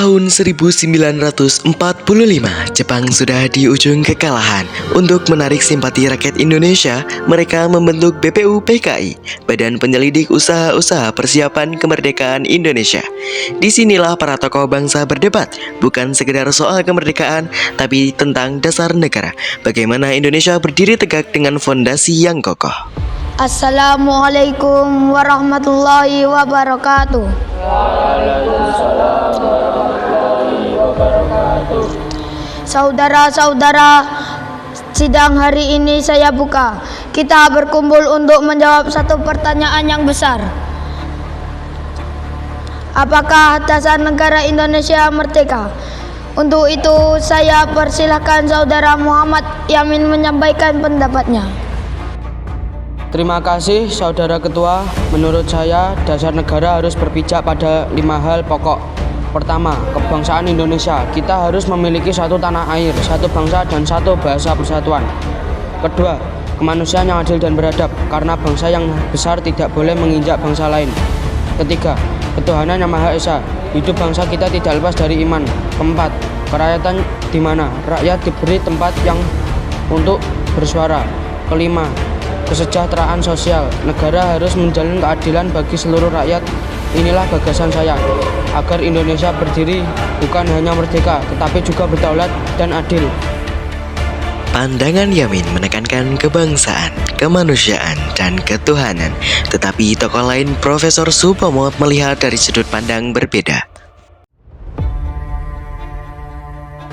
Tahun 1945, Jepang sudah di ujung kekalahan. Untuk menarik simpati rakyat Indonesia, mereka membentuk BPUPKI, Badan Penyelidik Usaha-Usaha Persiapan Kemerdekaan Indonesia. Disinilah para tokoh bangsa berdebat, bukan sekedar soal kemerdekaan, tapi tentang dasar negara. Bagaimana Indonesia berdiri tegak dengan fondasi yang kokoh. Assalamualaikum warahmatullahi wabarakatuh. Saudara-saudara, sidang hari ini saya buka. Kita berkumpul untuk menjawab satu pertanyaan yang besar. Apakah dasar negara Indonesia merdeka? Untuk itu saya persilahkan Saudara Muhammad Yamin menyampaikan pendapatnya. Terima kasih Saudara Ketua. Menurut saya, dasar negara harus berpijak pada 5 hal pokok. Pertama, kebangsaan Indonesia. Kita harus memiliki satu tanah air, satu bangsa dan satu bahasa persatuan. Kedua, kemanusiaan yang adil dan beradab, karena bangsa yang besar tidak boleh menginjak bangsa lain. Ketiga, ketuhanan yang Maha Esa. Hidup bangsa kita tidak lepas dari iman. Keempat, kerakyatan di mana rakyat diberi tempat yang untuk bersuara. Kelima, kesejahteraan sosial. Negara harus menjalin keadilan bagi seluruh rakyat. Inilah gagasan saya, agar Indonesia berdiri bukan hanya merdeka, tetapi juga berdaulat dan adil. Pandangan Yamin menekankan kebangsaan, kemanusiaan, dan ketuhanan. Tetapi tokoh lain, Profesor Supomo, melihat dari sudut pandang berbeda.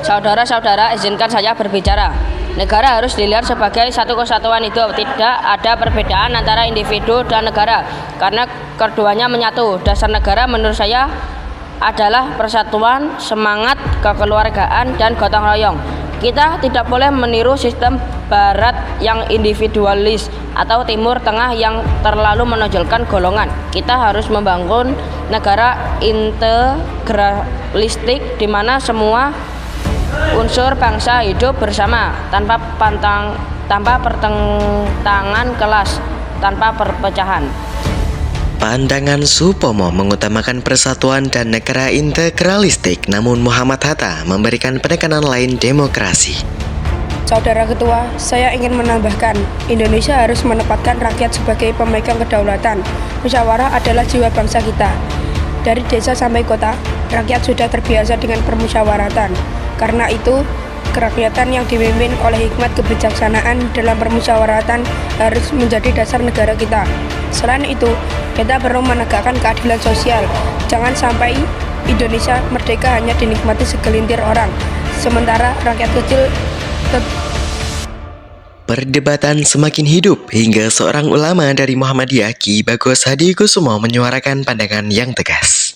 Saudara-saudara, izinkan saya berbicara. Negara harus dilihat sebagai satu kesatuan hidup. Tidak ada perbedaan antara individu dan negara, karena keduanya menyatu. Dasar negara menurut saya adalah persatuan, semangat, kekeluargaan, dan gotong royong. Kita tidak boleh meniru sistem barat yang individualis atau timur tengah yang terlalu menonjolkan golongan. Kita harus membangun negara integralistik di mana semua unsur bangsa hidup bersama tanpa pertentangan kelas, tanpa perpecahan. Pandangan Supomo mengutamakan persatuan dan negara integralistik, namun Muhammad Hatta memberikan penekanan lain, demokrasi. Saudara Ketua, saya ingin menambahkan, Indonesia harus menempatkan rakyat sebagai pemegang kedaulatan. Musyawarah adalah jiwa bangsa kita. Dari desa sampai kota, rakyat sudah terbiasa dengan permusyawaratan. Karena itu, kerakyatan yang dipimpin oleh hikmat kebijaksanaan dalam permusyawaratan harus menjadi dasar negara kita. Selain itu, kita perlu menegakkan keadilan sosial. Jangan sampai Indonesia merdeka hanya dinikmati segelintir orang, sementara rakyat kecil Perdebatan semakin hidup hingga seorang ulama dari Muhammadiyah, Ki Bagus Hadikusumo, menyuarakan pandangan yang tegas.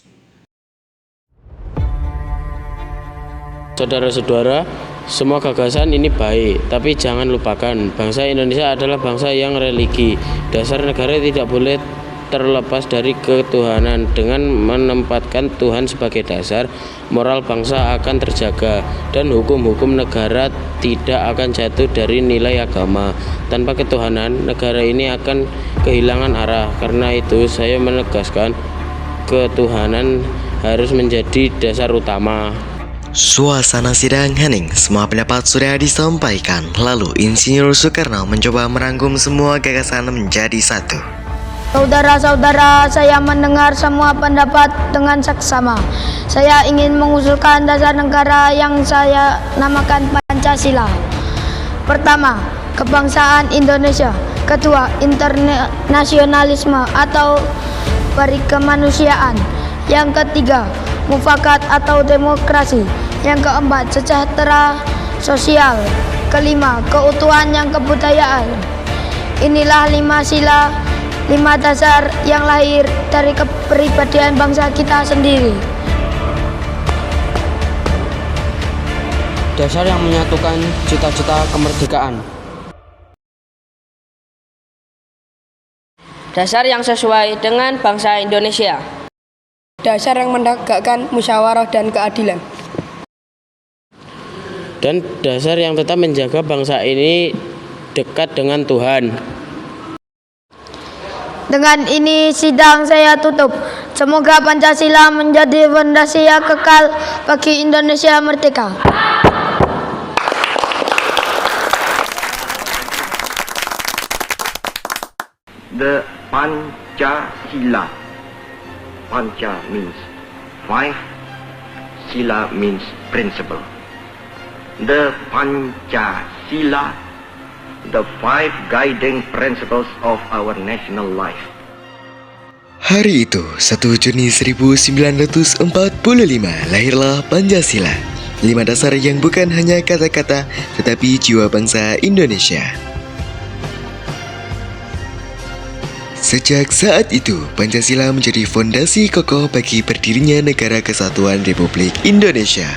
Saudara-saudara, semua gagasan ini baik, tapi jangan lupakan bangsa Indonesia adalah bangsa yang religi. Dasar negara tidak boleh terlepas dari ketuhanan. Dengan menempatkan Tuhan sebagai dasar, moral bangsa akan terjaga dan hukum-hukum negara tidak akan jatuh dari nilai agama. Tanpa ketuhanan, negara ini akan kehilangan arah. Karena itu saya menegaskan ketuhanan harus menjadi dasar utama. Suasana sidang hening, semua pendapat sudah disampaikan. Lalu Insinyur Soekarno mencoba merangkum semua gagasan menjadi satu. Saudara-saudara, saya mendengar semua pendapat dengan seksama. Saya ingin mengusulkan dasar negara yang saya namakan Pancasila. Pertama, kebangsaan Indonesia. Kedua, internasionalisme atau perikemanusiaan. Yang ketiga, mufakat atau demokrasi. Yang keempat, sejahtera sosial. Kelima, keutuhan yang kebudayaan. Inilah 5 sila, 5 dasar yang lahir dari kepribadian bangsa kita sendiri. Dasar yang menyatukan cita-cita kemerdekaan. Dasar yang sesuai dengan bangsa Indonesia. dasar yang menegakkan musyawarah dan keadilan. Dan dasar yang tetap menjaga bangsa ini dekat dengan Tuhan. Dengan ini sidang saya tutup. Semoga Pancasila menjadi fondasi yang kekal bagi Indonesia merdeka. The Pancasila. Panca means five, Sila means principle. The Pancasila, the five guiding principles of our national life. Hari itu, 1 Juni 1945, lahirlah Pancasila. 5 dasar yang bukan hanya kata-kata, tetapi jiwa bangsa Indonesia. Sejak saat itu, Pancasila menjadi fondasi kokoh bagi berdirinya Negara Kesatuan Republik Indonesia.